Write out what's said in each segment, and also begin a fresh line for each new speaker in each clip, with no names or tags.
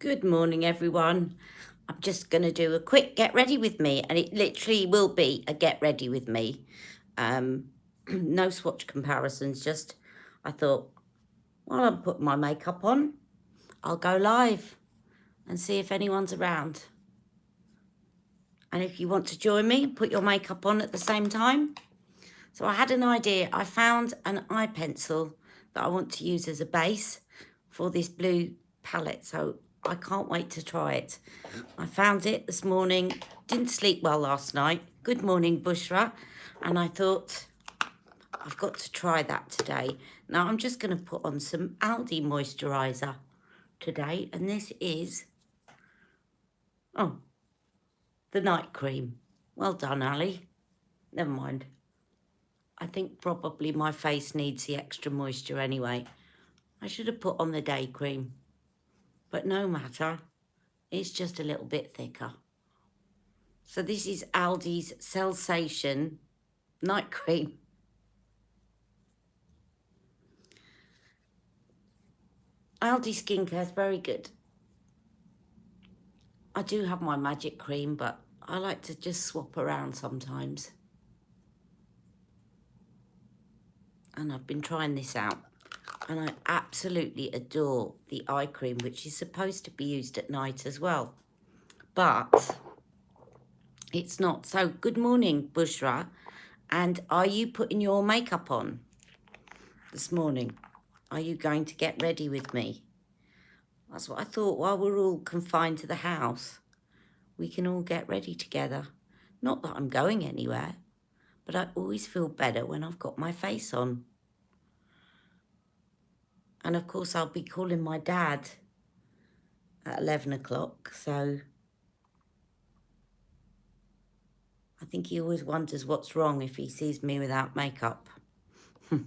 Good morning, everyone. I'm just going to do a quick get ready with me, and it literally will be a get ready with me. No swatch comparisons, just I thought while I'm putting my makeup on, I'll go live and see if anyone's around. And if you want to join me, put your makeup on at the same time. So I had an idea. I found an eye pencil that I want to use as a base for this blue palette. So I can't wait to try it. I found it this morning. Didn't sleep well last night. Good morning, Bushra. And I thought, I've got to try that today. Now I'm just going to put on some Aldi moisturiser today. And this is, the night cream. Well done, Ali. Never mind. I think probably my face needs the extra moisture anyway. I should have put on the day cream. But no matter. It's just a little bit thicker. So this is Aldi's Sensation night cream. Aldi skincare is very good. I do have my magic cream, but I like to just swap around sometimes. And I've been trying this out. And I absolutely adore the eye cream, which is supposed to be used at night as well. But it's not. So good morning, Bushra. And are you putting your makeup on this morning? Are you going to get ready with me? That's what I thought. While we're all confined to the house, we can all get ready together. Not that I'm going anywhere, but I always feel better when I've got my face on. And of course, I'll be calling my dad at 11 o'clock. So I think he always wonders what's wrong if he sees me without makeup. I've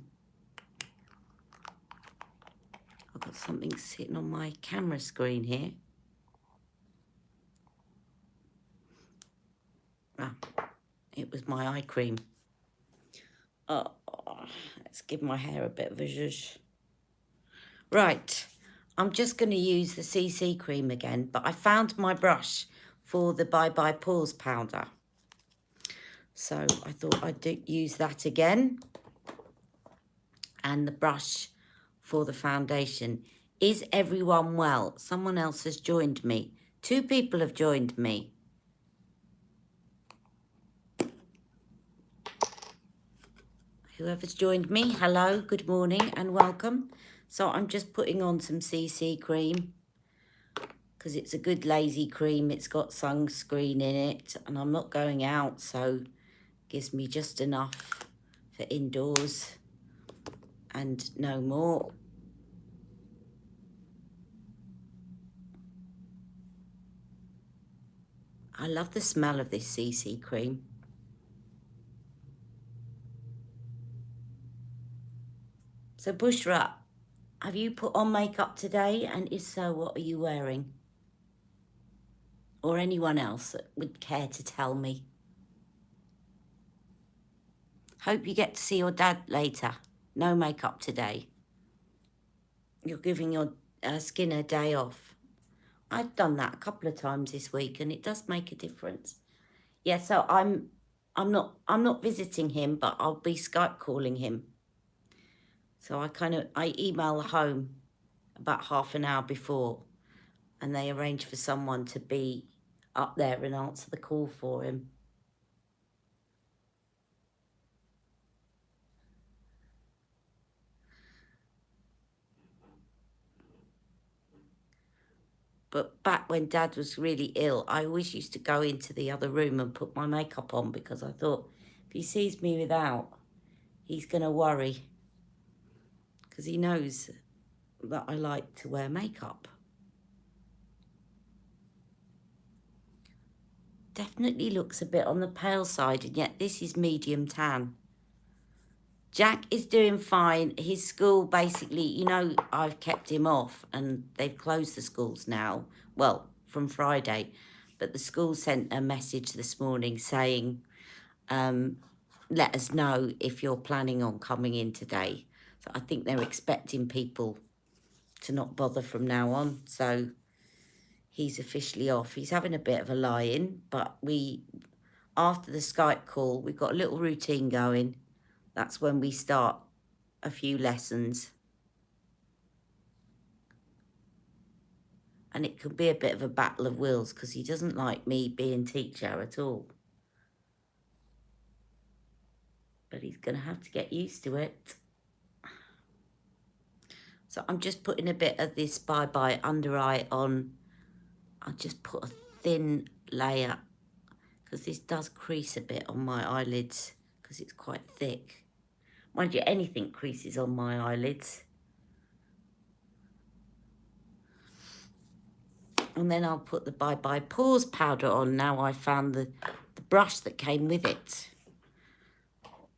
got something sitting on my camera screen here. It was my eye cream. Oh, let's give my hair a bit of a zhuzh. Right, I'm just going to use the CC cream again, but I found my brush for the Bye Bye Pores powder. So I thought I'd use that again. And the brush for the foundation. Is everyone well? Someone else has joined me. 2 people have joined me. Whoever's joined me, hello, good morning and welcome. So I'm just putting on some CC cream because it's a good lazy cream. It's got sunscreen in it and I'm not going out, so it gives me just enough for indoors and no more. I love the smell of this CC cream. So Bushra, have you put on makeup today? And if so, what are you wearing? Or anyone else that would care to tell me? Hope you get to see your dad later. No makeup today. You're giving your skin a day off. I've done that a couple of times this week and it does make a difference. Yeah, so I'm not visiting him, but I'll be Skype calling him. So I email home about half an hour before and they arrange for someone to be up there and answer the call for him. But back when Dad was really ill, I always used to go into the other room and put my makeup on because I thought if he sees me without, he's going to worry because he knows that I like to wear makeup. Definitely looks a bit on the pale side, and yet this is medium tan. Jack is doing fine. His school basically, I've kept him off and they've closed the schools now. Well, from Friday. But the school sent a message this morning saying, let us know if you're planning on coming in today. So I think they're expecting people to not bother from now on. So he's officially off. He's having a bit of a lie-in, but after the Skype call, we've got a little routine going. That's when we start a few lessons. And it can be a bit of a battle of wills because he doesn't like me being teacher at all. But he's going to have to get used to it. So I'm just putting a bit of this Bye Bye under eye on. I'll just put a thin layer because this does crease a bit on my eyelids because it's quite thick. Mind you, anything creases on my eyelids. And then I'll put the Bye Bye Pores powder on. Now I found the brush that came with it.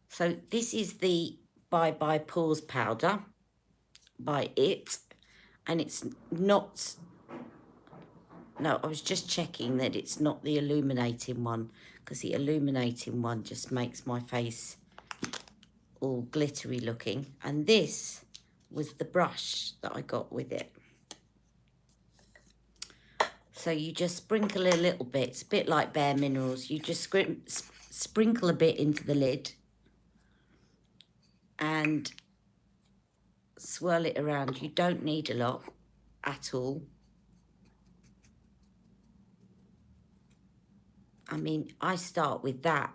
So this is the Bye Bye Pores powder by It. And it's not... No, I was just checking that it's not the illuminating one, because the illuminating one just makes my face all glittery looking. And this was the brush that I got with it. So you just sprinkle a little bit. It's a bit like Bare Minerals. You just sprinkle a bit into the lid and swirl it around. You don't need a lot at all. I mean, I start with that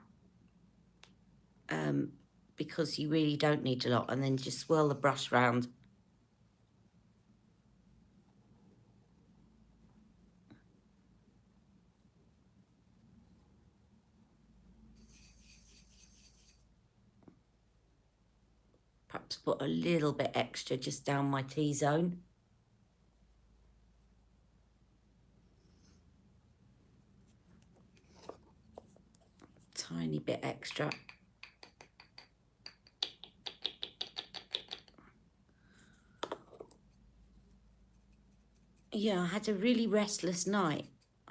because you really don't need a lot, and then just swirl the brush round. Perhaps put a little bit extra just down my T-zone. Tiny bit extra. Yeah, I had a really restless night.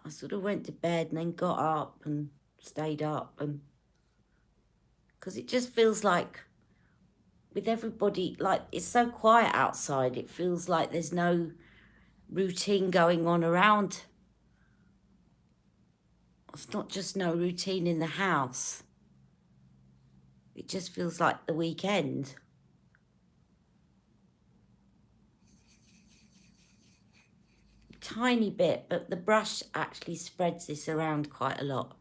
I sort of went to bed and then got up and stayed up, and because it just feels like with everybody, like it's so quiet outside, it feels like there's no routine going on around. It's not just no routine in the house. It just feels like the weekend. Tiny bit, but the brush actually spreads this around quite a lot.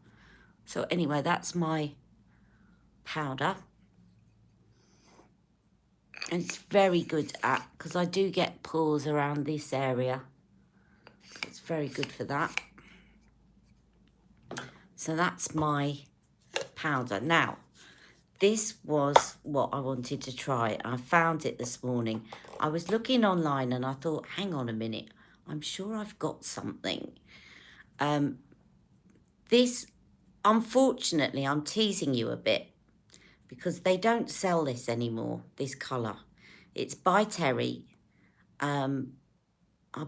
So anyway, that's my powder. And it's very good at, because I do get pores around this area. It's very good for that. So that's my powder. Now, this was what I wanted to try. I found it this morning. I was looking online and I thought, hang on a minute, I'm sure I've got something. This, unfortunately, I'm teasing you a bit because they don't sell this anymore, this colour. It's by Terry. I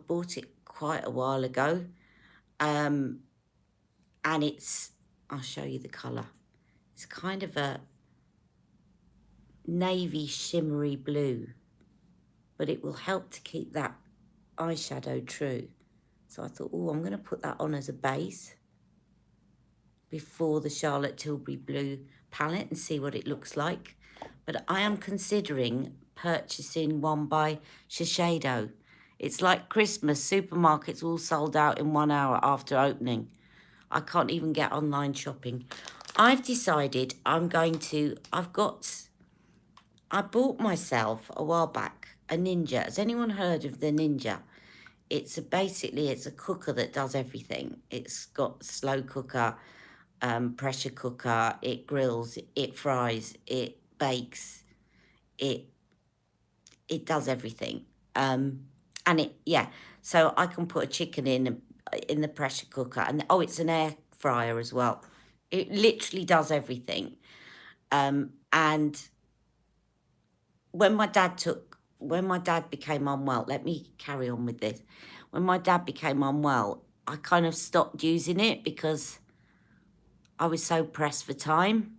bought it quite a while ago. And it's, I'll show you the colour. It's kind of a navy shimmery blue, but it will help to keep that eyeshadow true. So I thought, oh, I'm going to put that on as a base before the Charlotte Tilbury Blue palette and see what it looks like. But I am considering purchasing one by Shiseido. It's like Christmas. Supermarkets all sold out in 1 hour after opening. I can't even get online shopping. I've decided I bought myself a while back a Ninja. Has anyone heard of the Ninja? It's basically a cooker that does everything. It's got slow cooker, pressure cooker, it grills, it fries, it bakes, it does everything. And so I can put a chicken in the pressure cooker, and oh, it's an air fryer as well. It literally does everything. And when my dad became unwell, let me carry on with this. When my dad became unwell, I kind of stopped using it because I was so pressed for time.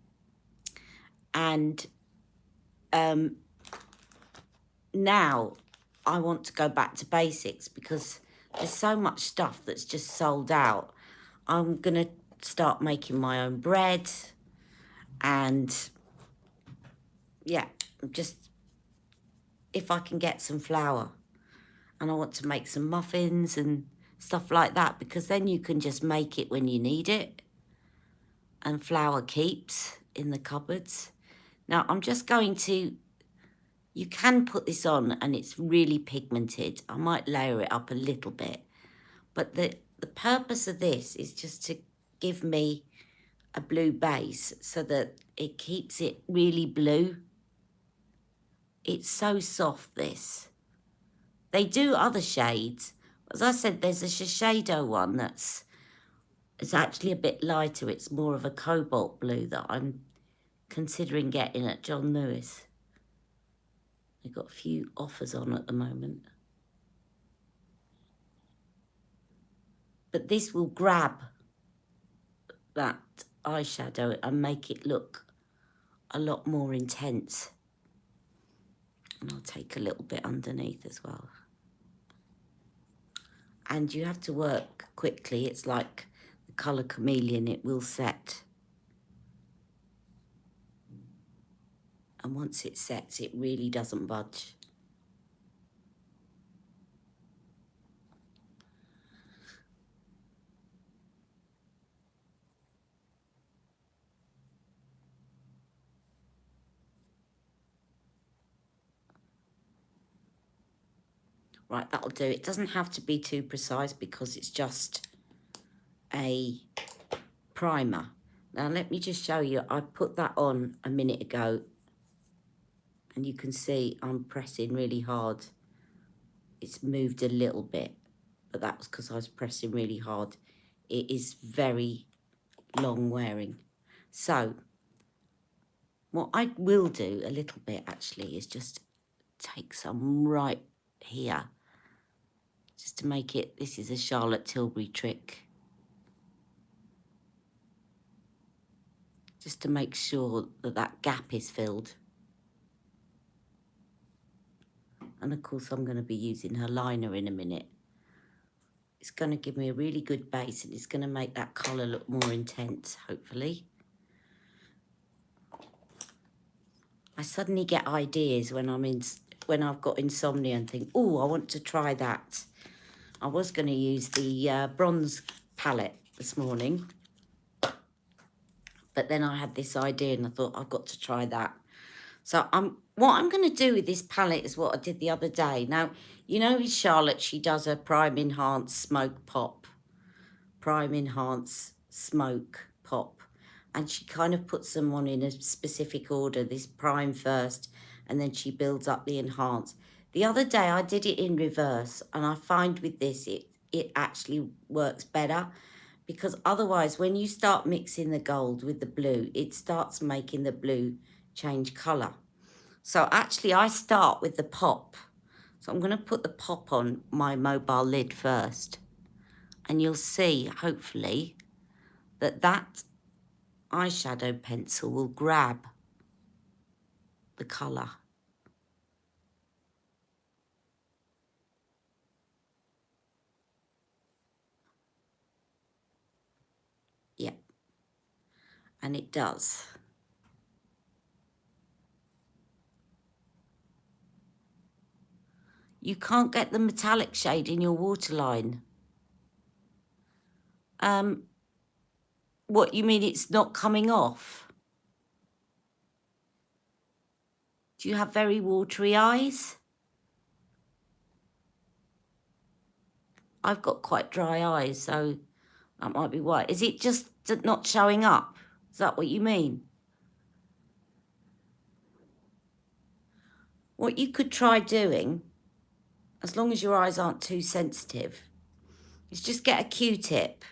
And now I want to go back to basics because there's so much stuff that's just sold out. I'm going to start making my own bread. And yeah, just if I can get some flour. And I want to make some muffins and stuff like that, because then you can just make it when you need it. And flour keeps in the cupboards. Now I'm just going to, you can put this on and it's really pigmented. I might layer it up a little bit. But the purpose of this is just to give me a blue base so that it keeps it really blue. It's so soft, this. They do other shades. As I said, there's a Shiseido one that's it's actually a bit lighter. It's more of a cobalt blue that I'm considering getting at John Lewis. They've got a few offers on at the moment. But this will grab that eyeshadow and make it look a lot more intense. And I'll take a little bit underneath as well. And you have to work quickly. It's like the colour chameleon, it will set. And once it sets, it really doesn't budge. Right, that'll do. It doesn't have to be too precise because it's just a primer. Now, let me just show you. I put that on a minute ago and you can see I'm pressing really hard. It's moved a little bit, but that was because I was pressing really hard. It is very long wearing. So, what I will do a little bit actually is just take some right here. Just to make it, this is a Charlotte Tilbury trick. Just to make sure that that gap is filled. And of course I'm going to be using her liner in a minute. It's going to give me a really good base and it's going to make that colour look more intense, hopefully. I suddenly get ideas when I've got insomnia and think, oh, I want to try that. I was going to use the bronze palette this morning, but then I had this idea and I thought I've got to try that. So what I'm going to do with this palette is what I did the other day. Now, you know with Charlotte, she does a Prime Enhance Smoke Pop. Prime Enhance Smoke Pop. And she kind of puts them on in a specific order. This prime first, and then she builds up the enhance. The other day I did it in reverse, and I find with this, it actually works better. Because otherwise, when you start mixing the gold with the blue, it starts making the blue change colour. So actually I start with the pop. So I'm going to put the pop on my mobile lid first. And you'll see, hopefully, that eyeshadow pencil will grab the colour. Yep. And it does. You can't get the metallic shade in your waterline. What, you mean it's not coming off? Do you have very watery eyes? I've got quite dry eyes, so that might be why. Is it just not showing up? Is that what you mean? What you could try doing, as long as your eyes aren't too sensitive, is just get a Q-tip.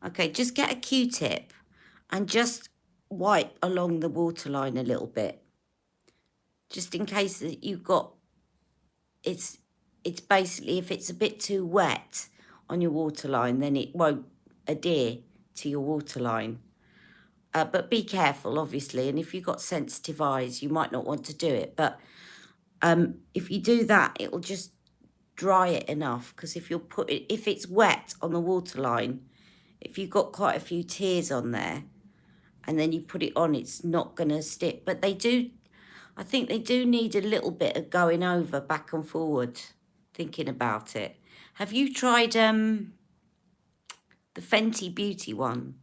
Okay, just get a Q-tip and just wipe along the waterline a little bit. Just in case that you've got, it's basically, if it's a bit too wet on your waterline, then it won't adhere to your waterline. But be careful, obviously, and if you've got sensitive eyes, you might not want to do it. But if you do that, it'll just dry it enough, because if if it's wet on the waterline, if you've got quite a few tears on there, and then you put it on, it's not going to stick. But they do, I think they do need a little bit of going over back and forward, thinking about it. Have you tried the Fenty Beauty one?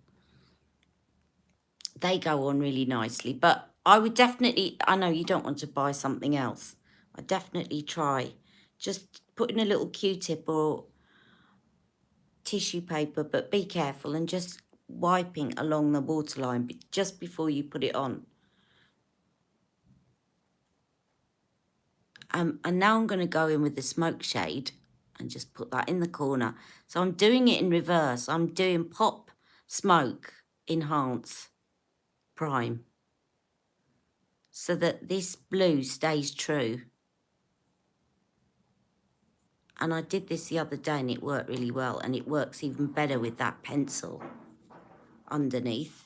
They go on really nicely, but I would definitely, I know you don't want to buy something else. I definitely try just putting a little Q-tip or tissue paper, but be careful, and just wiping along the waterline just before you put it on. And now I'm going to go in with the smoke shade and just put that in the corner. So I'm doing it in reverse. I'm doing pop, smoke, enhance, prime, so that this blue stays true. And I did this the other day and it worked really well, and it works even better with that pencil underneath.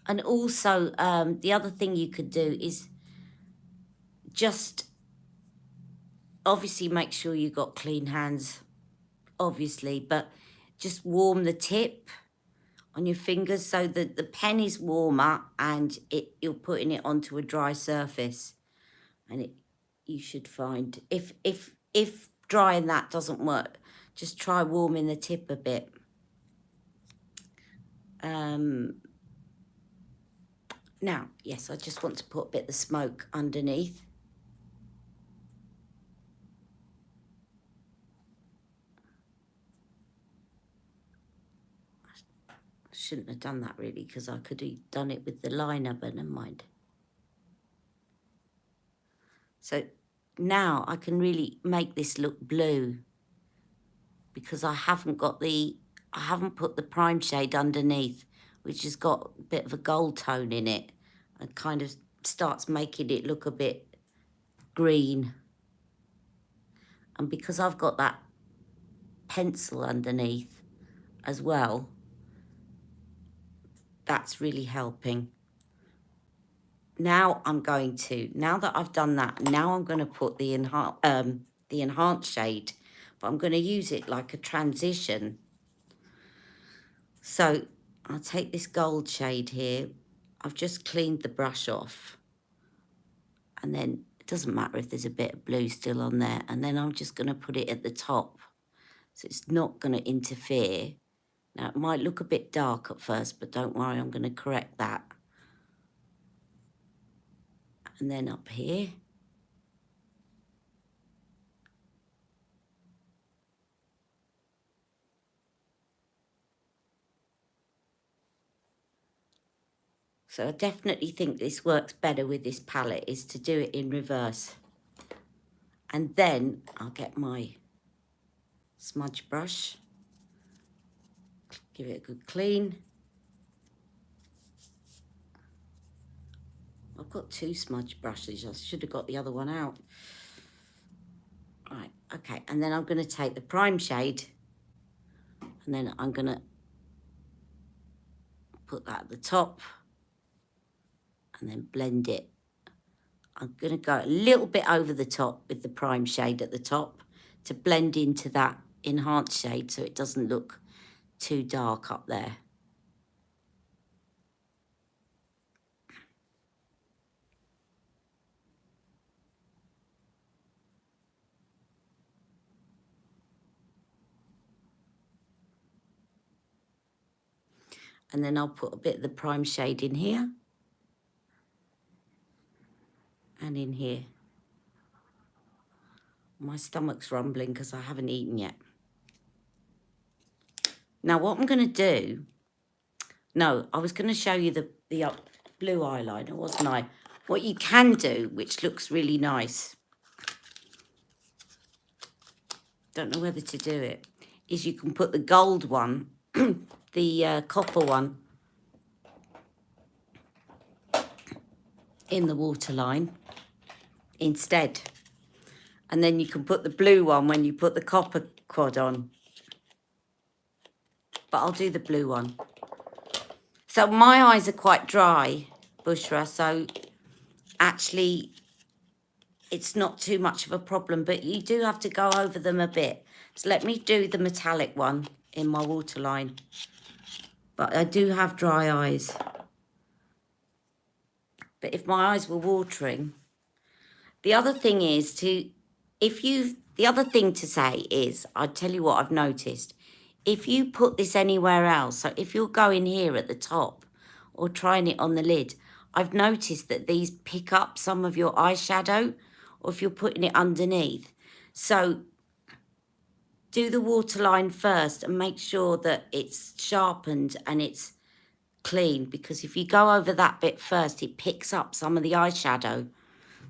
And also, the other thing you could do is just obviously make sure you got clean hands, obviously, but just warm the tip on your fingers so that the pen is warmer, and you're putting it onto a dry surface, and you should find if drying that doesn't work, just try warming the tip a bit. Now, yes, I just want to put a bit of smoke underneath. I shouldn't have done that really, because I could have done it with the liner, but never mind. So now I can really make this look blue, because I haven't put the prime shade underneath, which has got a bit of a gold tone in it, and kind of starts making it look a bit green. And because I've got that pencil underneath as well, that's really helping. Now now that I've done that, now I'm going to put the enhanced shade, but I'm going to use it like a transition. So I'll take this gold shade here. I've just cleaned the brush off, and then it doesn't matter if there's a bit of blue still on there, and then I'm just going to put it at the top, so it's not going to interfere. Now it might look a bit dark at first, but don't worry, I'm going to correct that. And then up here, so I definitely think this works better with this palette, is to do it in reverse. And then I'll get my smudge brush, give it a good clean. I've got two smudge brushes. I should have got the other one out. Right, okay, and then I'm going to take the prime shade, and then I'm going to put that at the top, and then blend it. I'm going to go a little bit over the top with the prime shade at the top to blend into that enhanced shade, so it doesn't look too dark up there. And then I'll put a bit of the prime shade in here and in here. My stomach's rumbling because I haven't eaten yet. Now what I'm going to do, no, I was going to show you the blue eyeliner, wasn't I? What you can do, which looks really nice, don't know whether to do it, is you can put the gold one, the copper one, in the waterline instead. And then you can put the blue one when you put the copper quad on. But I'll do the blue one. So my eyes are quite dry, Bushra, so actually it's not too much of a problem, but you do have to go over them a bit. So let me do the metallic one in my waterline. But I do have dry eyes. But if my eyes were watering, the other thing is the other thing to say is, I'll tell you what I've noticed. If you put this anywhere else, so if you're going here at the top or trying it on the lid, I've noticed that these pick up some of your eyeshadow, or if you're putting it underneath. So do the waterline first and make sure that it's sharpened and it's clean, because if you go over that bit first, it picks up some of the eyeshadow.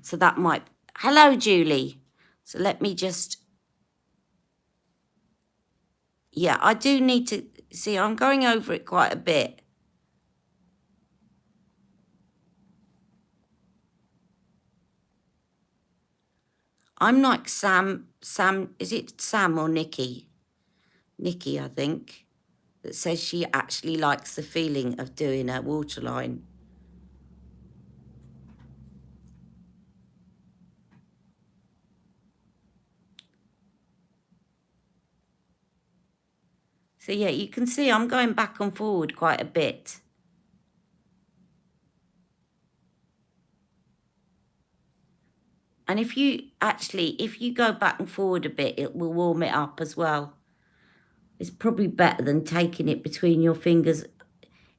So that might... Hello, Julie. So let me just... Yeah, I do need to... See, I'm going over it quite a bit. I'm like Sam, is it Sam or Nikki? Nikki, I think, that says she actually likes the feeling of doing a waterline. So yeah, you can see I'm going back and forward quite a bit. And if you go back and forward a bit, it will warm it up as well. It's probably better than taking it between your fingers.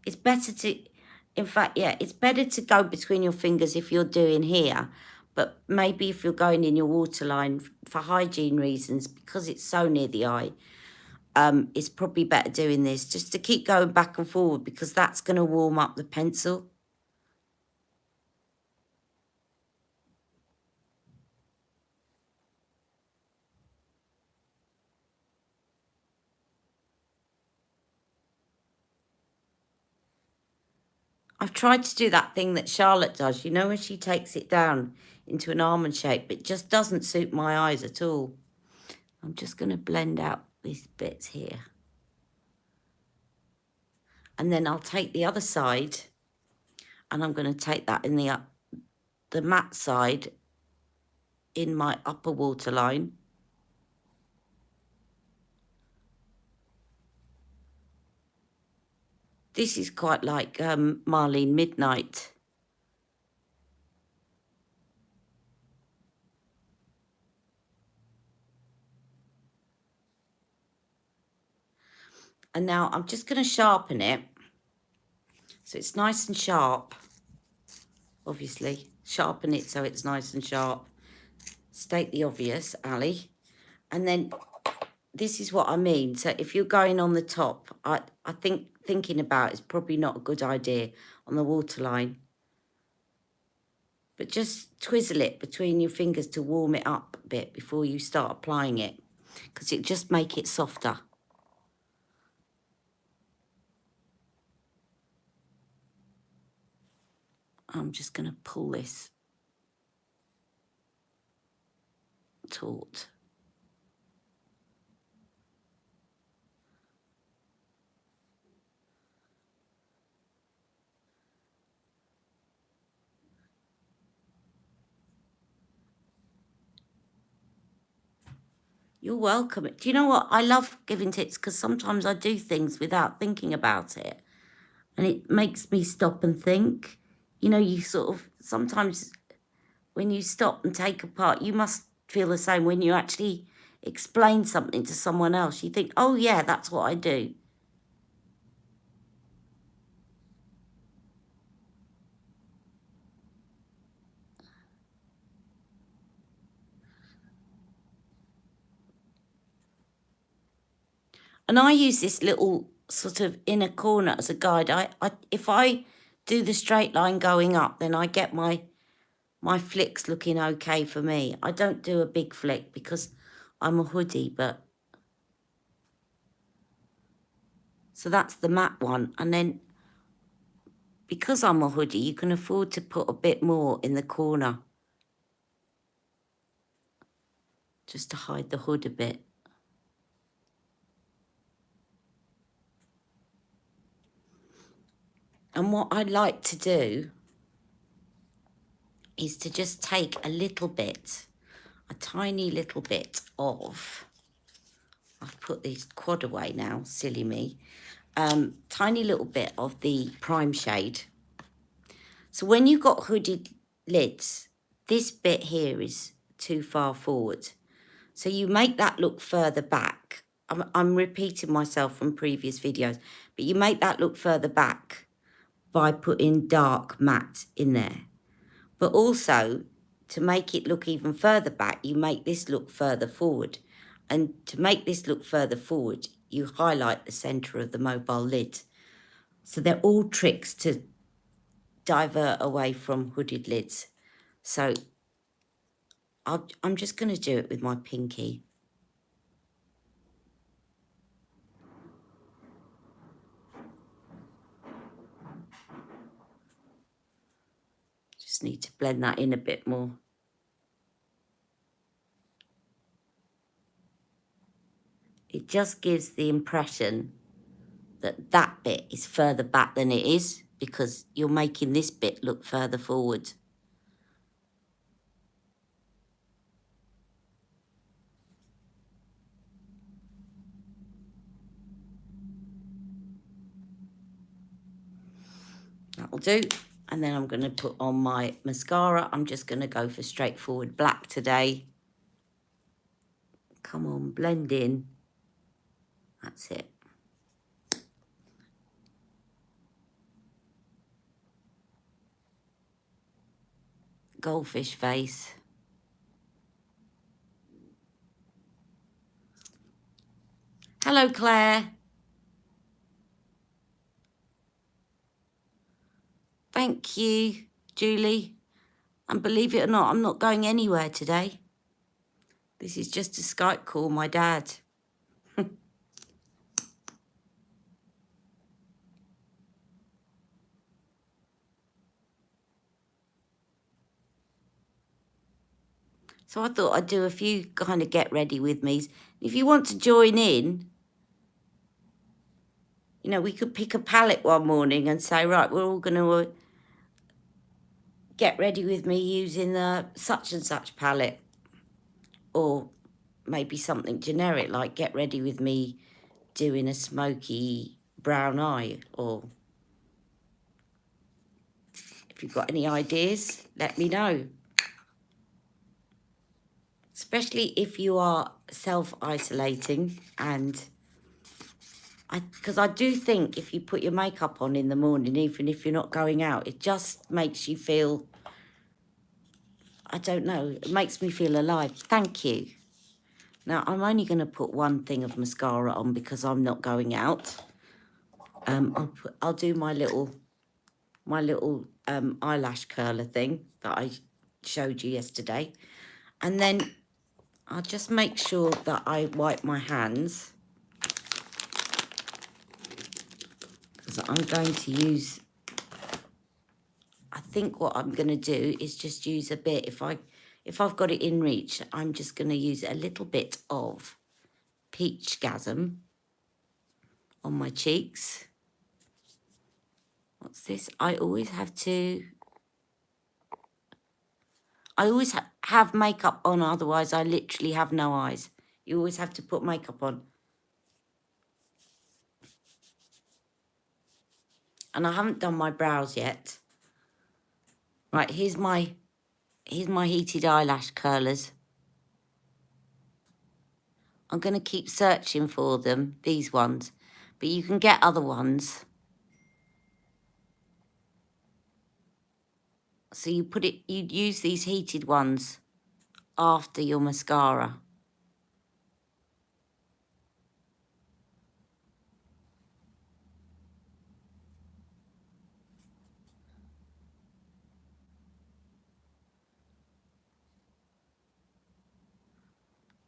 It's better to, in fact, yeah, it's better to go between your fingers if you're doing here. But maybe if you're going in your waterline for hygiene reasons, because it's so near the eye, it's probably better doing this just to keep going back and forward, because that's going to warm up the pencil. I've tried to do that thing that Charlotte does, you know, when she takes it down into an almond shape. It just doesn't suit my eyes at all. I'm just going to blend out these bits here. And then I'll take the other side and I'm going to take that in the matte side in my upper waterline. This is quite like Marlene Midnight. And now I'm just going to sharpen it. So it's nice and sharp. Obviously, sharpen it so it's nice and sharp. State the obvious, Ali. And then this is what I mean. So if you're going on the top, I think thinking about it's probably not a good idea on the waterline. But just twizzle it between your fingers to warm it up a bit before you start applying it, because it just make it softer. I'm just going to pull this taut. You're welcome. Do you know what? I love giving tips because sometimes I do things without thinking about it. And it makes me stop and think. You know, you sort of, sometimes when you stop and take apart, you must feel the same when you actually explain something to someone else. You think, oh yeah, that's what I do. And I use this little sort of inner corner as a guide. If I do the straight line going up, then I get my flicks looking okay for me. I don't do a big flick because I'm a hoodie, but... So that's the matte one. And then because I'm a hoodie, you can afford to put a bit more in the corner, just to hide the hood a bit. And what I like to do is to just take a little bit, a tiny little bit of, I've put these quad away now, silly me, tiny little bit of the prime shade. So when you've got hooded lids, this bit here is too far forward. So you make that look further back. I'm repeating myself from previous videos, but you make that look further back by putting dark matte in there. But also, to make it look even further back, you make this look further forward. And to make this look further forward, you highlight the centre of the mobile lid. So they're all tricks to divert away from hooded lids. So I'm just going to do it with my pinky. Just need to blend that in a bit more. It just gives the impression that that bit is further back than it is, because you're making this bit look further forward. That'll do. And then I'm going to put on my mascara. I'm just going to go for straightforward black today. Come on, blend in. That's it. Goldfish face. Hello, Claire. Thank you, Julie. And believe it or not, I'm not going anywhere today. This is just a Skype call, my dad. So I thought I'd do a few kind of get ready with me's. If you want to join in, you know, we could pick a palette one morning and say, right, we're all going to get ready with me using the such and such palette. Or maybe something generic, like get ready with me doing a smoky brown eye. Or if you've got any ideas, let me know. Especially if you are self-isolating, and because I do think if you put your makeup on in the morning, even if you're not going out, it just makes you feel, I don't know, it makes me feel alive. Thank you. Now, I'm only going to put one thing of mascara on because I'm not going out. I'll do my little eyelash curler thing that I showed you yesterday. And then I'll just make sure that I wipe my hands, because I'm going to use, I think what I'm going to do is just use a bit, if I've got it in reach, I'm just going to use a little bit of Peachgasm on my cheeks. What's this? I always have have makeup on, otherwise I literally have no eyes. You always have to put makeup on. And I haven't done my brows yet. Right, here's my heated eyelash curlers. I'm going to keep searching for them, these ones. But you can get other ones. So you'd use these heated ones after your mascara.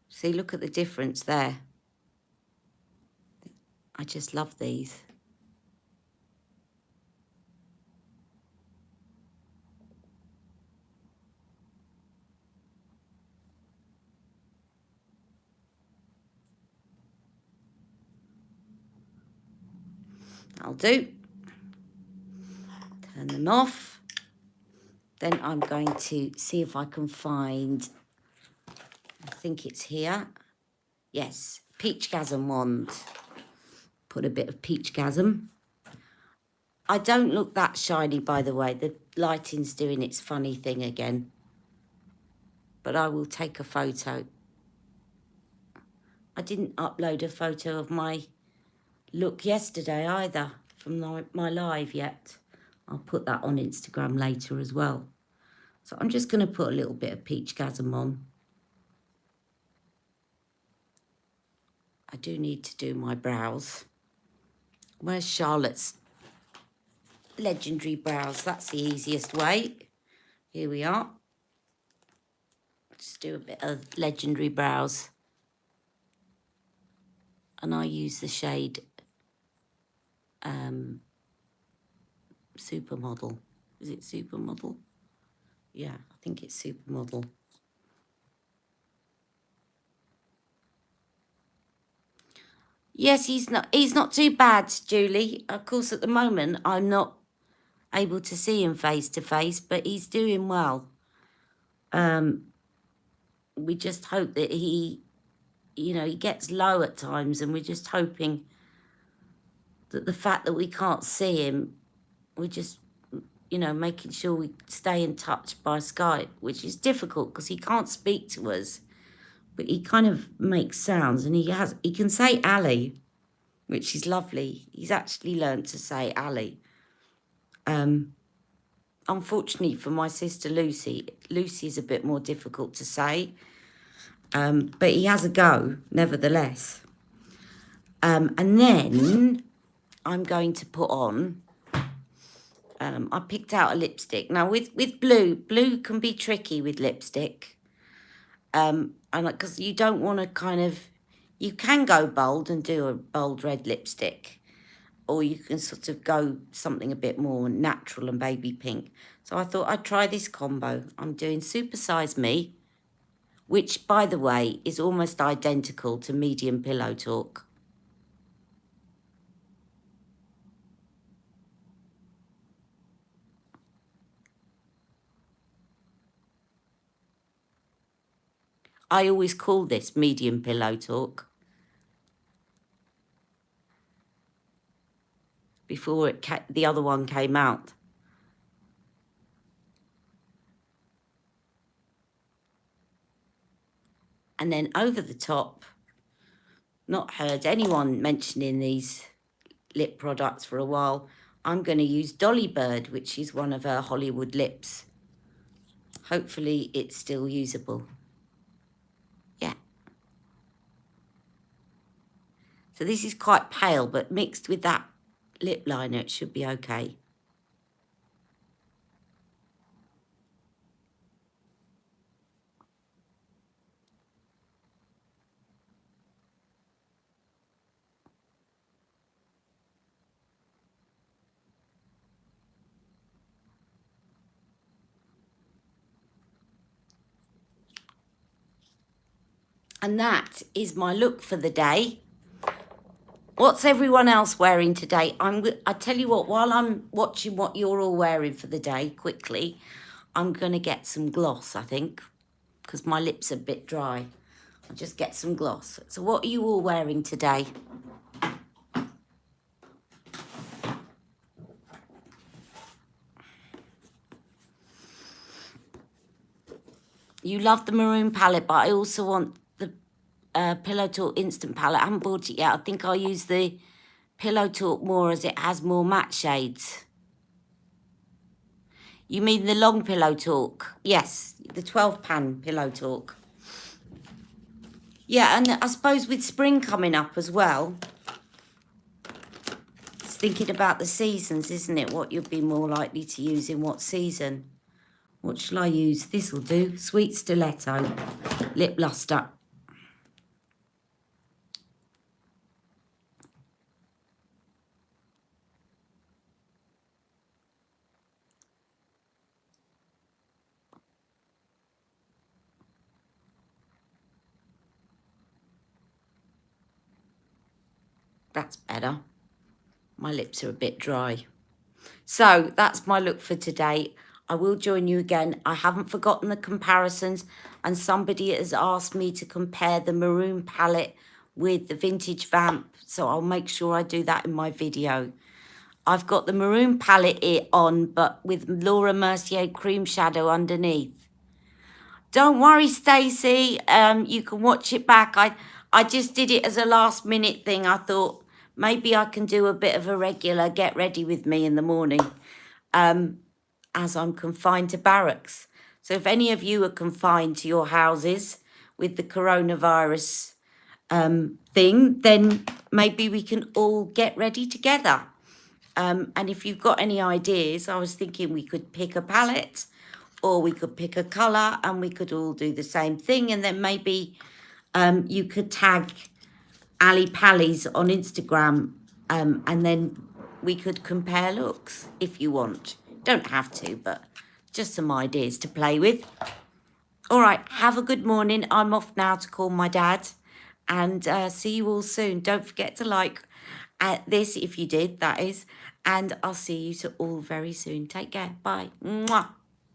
See, look at the difference there. I just love these. That'll do. Turn them off. Then I'm going to see if I can find, I think it's here. Yes, Peachgasm wand. Put a bit of Peachgasm. I don't look that shiny, by the way. The lighting's doing its funny thing again. But I will take a photo. I didn't upload a photo of my look yesterday either from my live yet. I'll put that on Instagram later as well. So I'm just going to put a little bit of Peachgasm on. I do need to do my brows. Where's Charlotte's legendary brows? That's the easiest way. Here we are. Just do a bit of legendary brows. And I use the shade Supermodel. Is it Supermodel? Yeah, I think it's Supermodel. Yes, he's not too bad, Julie. Of course, at the moment, I'm not able to see him face to face, but he's doing well. We just hope that he gets low at times, and we're just hoping that the fact that we can't see him, we're just, making sure we stay in touch by Skype, which is difficult because he can't speak to us, but he kind of makes sounds, and he can say Ali, which is lovely. He's actually learned to say Ali. Unfortunately for my sister Lucy is a bit more difficult to say, but he has a go nevertheless. And then I'm going to put on, I picked out a lipstick. Now with blue can be tricky with lipstick. And because you don't want to you can go bold and do a bold red lipstick, or you can sort of go something a bit more natural and baby pink. So I thought I'd try this combo. I'm doing Super Size Me, which, by the way, is almost identical to Medium Pillow Talk. I always call this Medium Pillow Talk. Before the other one came out. And then over the top, not heard anyone mentioning these lip products for a while, I'm going to use Dolly Bird, which is one of her Hollywood lips. Hopefully it's still usable. Yeah. So this is quite pale, but mixed with that lip liner, it should be okay. And that is my look for the day. What's everyone else wearing today? I tell you what, while I'm watching what you're all wearing for the day, quickly, I'm going to get some gloss, I think, because my lips are a bit dry. I'll just get some gloss. So what are you all wearing today? You love the maroon palette, but I also want the Pillow Talk Instant palette. I haven't bought it yet. I think I'll use the Pillow Talk more as it has more matte shades. You mean the long Pillow Talk? Yes, the 12-pan Pillow Talk. Yeah, and I suppose with spring coming up as well, it's thinking about the seasons, isn't it? What you'll be more likely to use in what season. What shall I use? This will do. Sweet Stiletto Lip Luster. That's better. My lips are a bit dry. So that's my look for today. I will join you again. I haven't forgotten the comparisons, and somebody has asked me to compare the maroon palette with the vintage vamp, so I'll make sure I do that in my video. I've got the maroon palette on, but with Laura Mercier cream shadow underneath. Don't worry, Stacey. You can watch it back. I just did it as a last minute thing. I thought maybe I can do a bit of a regular get ready with me in the morning, as I'm confined to barracks. So if any of you are confined to your houses with the coronavirus thing, then maybe we can all get ready together. And if you've got any ideas, I was thinking we could pick a palette or we could pick a colour and we could all do the same thing. And then maybe you could tag Ali Pallies on Instagram, and then we could compare looks if you want. Don't have to, but just some ideas to play with. All right, have a good morning. I'm off now to call my dad, and see you all soon. Don't forget to like this if you did, that is, and I'll see you all very soon. Take care. Bye. Mwah.